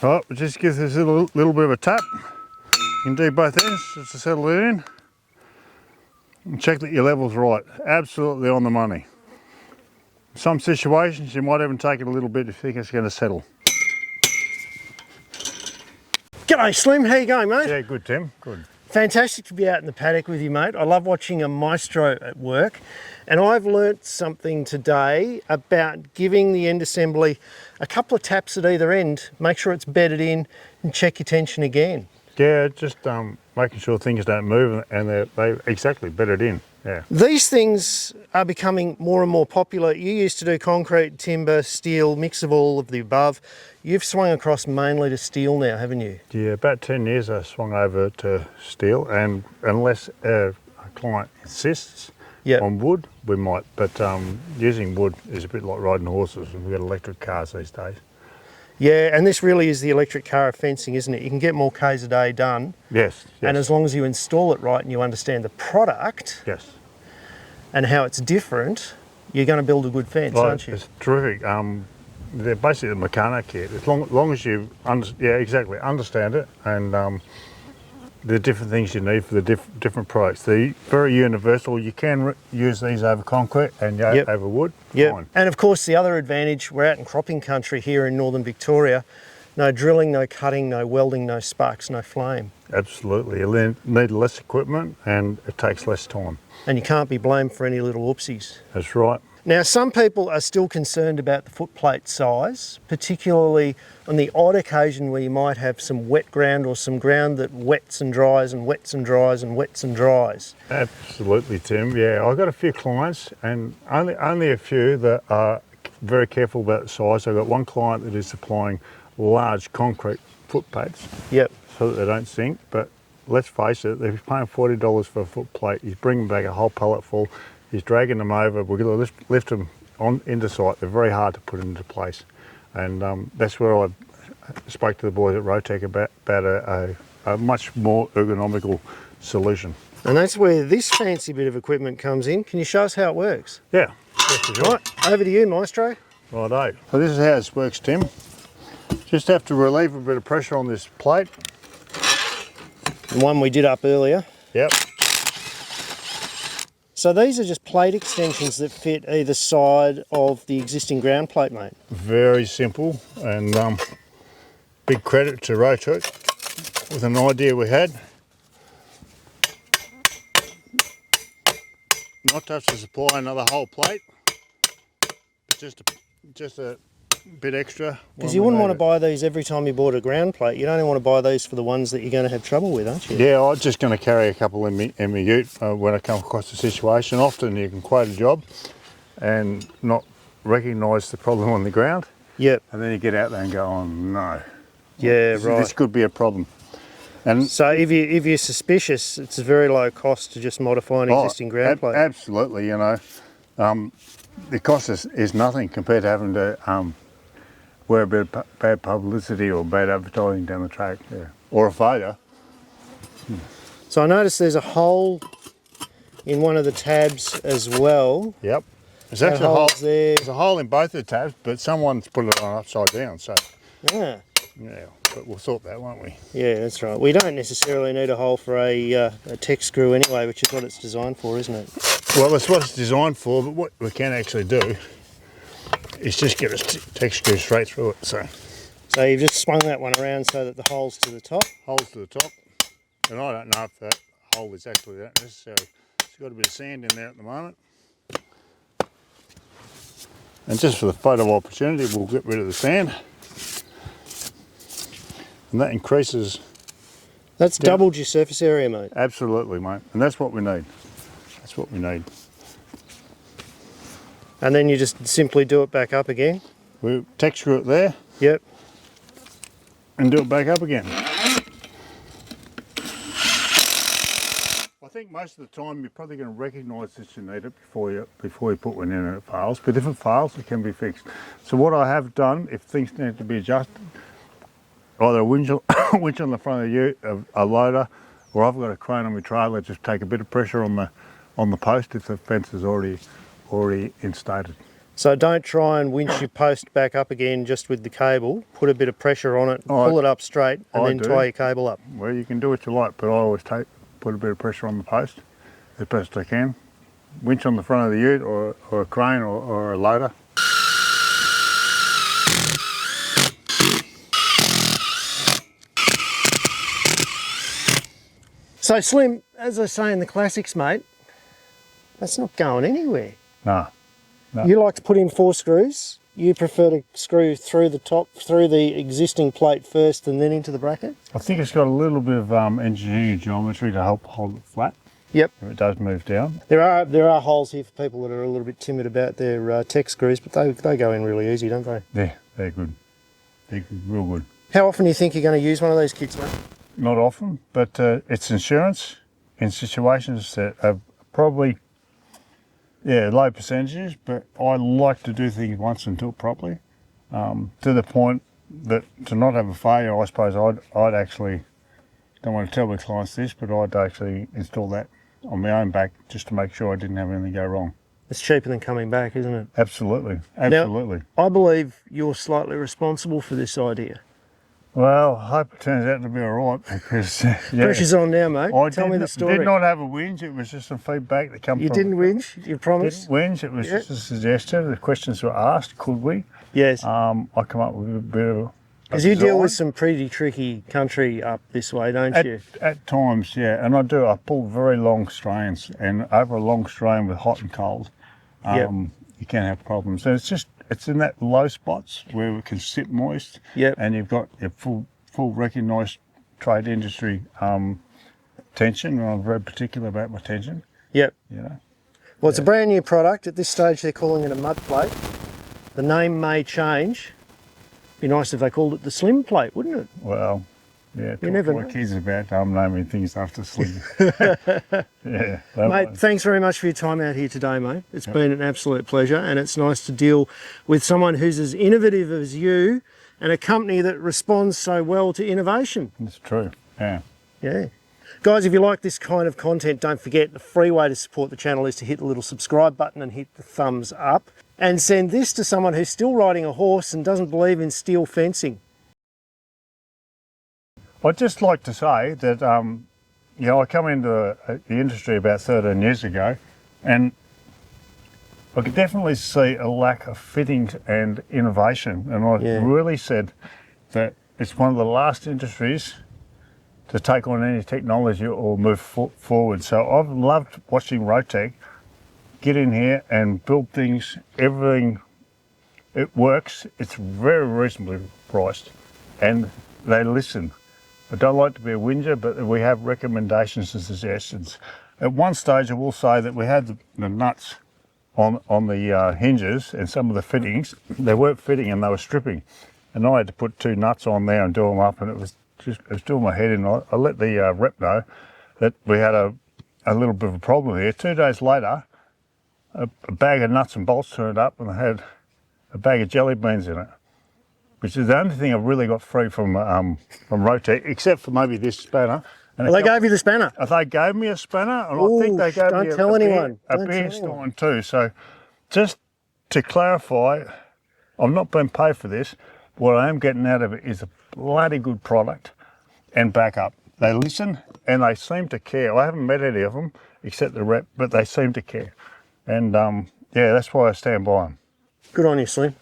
Right, we'll just give this a little bit of a tap. You can do both ends just to settle it in. And check that your level's right. Absolutely on the money. In some situations you might even take it a little bit if you think it's going to settle. G'day Slim, how you going, mate? Yeah, good Tim, good. Fantastic to be out in the paddock with you, mate. I love watching a maestro at work, and I've learnt something today about giving the end assembly a couple of taps at either end, make sure it's bedded in and check your tension again. Yeah, just making sure things don't move and they exactly bedded in. Yeah. These things are becoming more and more popular. You used to do concrete, timber, steel, mix of all of the above. You've swung across mainly to steel now, haven't you? Yeah, about 10 years I swung over to steel, and unless a client insists on wood, we might. But using wood is a bit like riding horses, and we've got electric cars these days. Yeah, and this really is the electric car of fencing, isn't it? You can get more Ks a day done. Yes. And as long as you install it right and you understand the product and how it's different, you're going to build a good fence, aren't you? It's terrific. They're basically the mechanic here. As long as you understand it and the different things you need for the different products. They're very universal. You can use these over concrete and over wood. Yeah, and of course the other advantage, we're out in cropping country here in northern Victoria. No drilling, no cutting, no welding, no sparks, no flame. Absolutely. You need less equipment and it takes less time. And you can't be blamed for any little oopsies. That's right. Now, some people are still concerned about the footplate size, particularly on the odd occasion where you might have some wet ground or some ground that wets and dries and wets and dries and wets and dries. Absolutely, Tim. Yeah, I've got a few clients, and only a few that are very careful about the size. I've got one client that is supplying large concrete footplates so that they don't sink, but let's face it, if he's paying $40 for a footplate, he's bringing back a whole pallet full. He's dragging them over. We're going to lift them into site. They're very hard to put into place, and that's where I spoke to the boys at Rotec about a much more ergonomical solution. And that's where this fancy bit of equipment comes in. Can you show us how it works? Yeah, for sure. Right, over to you, Maestro. Righto. So this is how this works, Tim. Just have to relieve a bit of pressure on this plate. The one we did up earlier. Yep. So these are just plate extensions that fit either side of the existing ground plate, mate? Very simple, and big credit to Rotec with an idea we had. Not to have to supply another whole plate, but just a bit extra. Because you wouldn't want to buy these every time you bought a ground plate. You'd only want to buy these for the ones that you're going to have trouble with, aren't you? Yeah, I'm just going to carry a couple in my ute when I come across a situation. Often you can quote a job and not recognise the problem on the ground. Yep. And then you get out there and go, oh no. Yeah, right. This could be a problem. And so if you're suspicious, it's a very low cost to just modify an existing ground plate. Absolutely, you know. The cost is nothing compared to having to wear a bit of bad publicity or bad advertising down the track, or a failure. So I noticed there's a hole in one of the tabs as well. Yep. There's actually a hole there. There's a hole in both the tabs, but someone's put it on upside down. So yeah, but we'll sort that, won't we? Yeah, that's right. We don't necessarily need a hole for a tech screw anyway, which is what it's designed for, isn't it? Well, that's what it's designed for, but what we can actually do is just get a tech screw straight through it. So you've just swung that one around so that the hole's to the top? Hole's to the top. And I don't know if that hole is actually that necessary. It's got a bit of sand in there at the moment. And just for the photo opportunity, we'll get rid of the sand. And that increases... That's doubled your surface area, mate. Absolutely, mate. And that's what we need. That's what we need. And then you just simply do it back up again? We tech screw it there. Yep. And do it back up again. I think most of the time you're probably going to recognise that you need it before you put one in and it fails. But if it fails, it can be fixed. So what I have done, if things need to be adjusted, either a winch on the front of the ute, a loader, or I've got a crane on my trailer, just take a bit of pressure on the post if the fence is already instated. So don't try and winch your post back up again just with the cable. Put a bit of pressure on it, pull it up straight, and then tie your cable up. Well, you can do what you like, but I always put a bit of pressure on the post as best I can. Winch on the front of the ute or a crane or a loader. So Slim, as I say in the classics, mate, that's not going anywhere. No. You like to put in 4 screws. You prefer to screw through the top, through the existing plate first and then into the bracket? I think it's got a little bit of engineering geometry to help hold it flat. Yep. If it does move down. There are holes here for people that are a little bit timid about their tech screws, but they go in really easy, don't they? Yeah, they're good. They're good, real good. How often do you think you're going to use one of these kits, mate? Not often, but it's insurance in situations that are probably, low percentages, but I like to do things once and do it properly, to the point that to not have a failure, I suppose I'd actually, don't want to tell my clients this, but I'd actually install that on my own back just to make sure I didn't have anything go wrong. It's cheaper than coming back, isn't it? Absolutely, absolutely. Now, I believe you're slightly responsible for this idea. Well, I hope it turns out to be all right because... Pressure's on now, mate. Tell me the story. I did not have a whinge, it was just some feedback that came from... You didn't whinge, you promised? Didn't whinge, it was just a suggestion. The questions were asked, could we? Yes. I come up with a bit of... Because you deal with some pretty tricky country up this way, don't you? At times, yeah, and I pull very long strains, and over a long strain with hot and cold, you can have problems. And it's in that low spots where it can sit moist, and you've got your full recognised trade industry tension, and I'm very particular about my tension. Yep. You know. Well, it's a brand new product. At this stage, they're calling it a mud plate. The name may change. Be nice if they called it the Slim plate, wouldn't it? Well, yeah, you never know. Kids about naming things after Slim. Yeah, mate. Thanks very much for your time out here today, mate. It's been an absolute pleasure, and it's nice to deal with someone who's as innovative as you, and a company that responds so well to innovation. It's true. Yeah. Yeah. Guys, if you like this kind of content, don't forget the free way to support the channel is to hit the little subscribe button and hit the thumbs up. And send this to someone who's still riding a horse and doesn't believe in steel fencing. I'd just like to say that, I come into the industry about 13 years ago, and I could definitely see a lack of fittings and innovation. And I really said that it's one of the last industries to take on any technology or move forward. So I've loved watching Rotec get in here and build things, everything, it works, it's very reasonably priced, and they listen. I don't like to be a whinger, but we have recommendations and suggestions. At one stage, I will say that we had the nuts on the hinges and some of the fittings, they weren't fitting and they were stripping. And I had to put 2 nuts on there and do them up, and it was doing my head in. I let the rep know that we had a little bit of a problem here. 2 days later, a bag of nuts and bolts turned up, and I had a bag of jelly beans in it, which is the only thing I've really got free from Rotec, except for maybe this spanner. And well, they gave you the spanner. They gave me a spanner, and I think they gave me a beer stein too. So just to clarify, I've not been paid for this. What I am getting out of it is a bloody good product and backup. They listen and they seem to care. I haven't met any of them except the rep, but they seem to care. And that's why I stand by them. Good on you, Slim.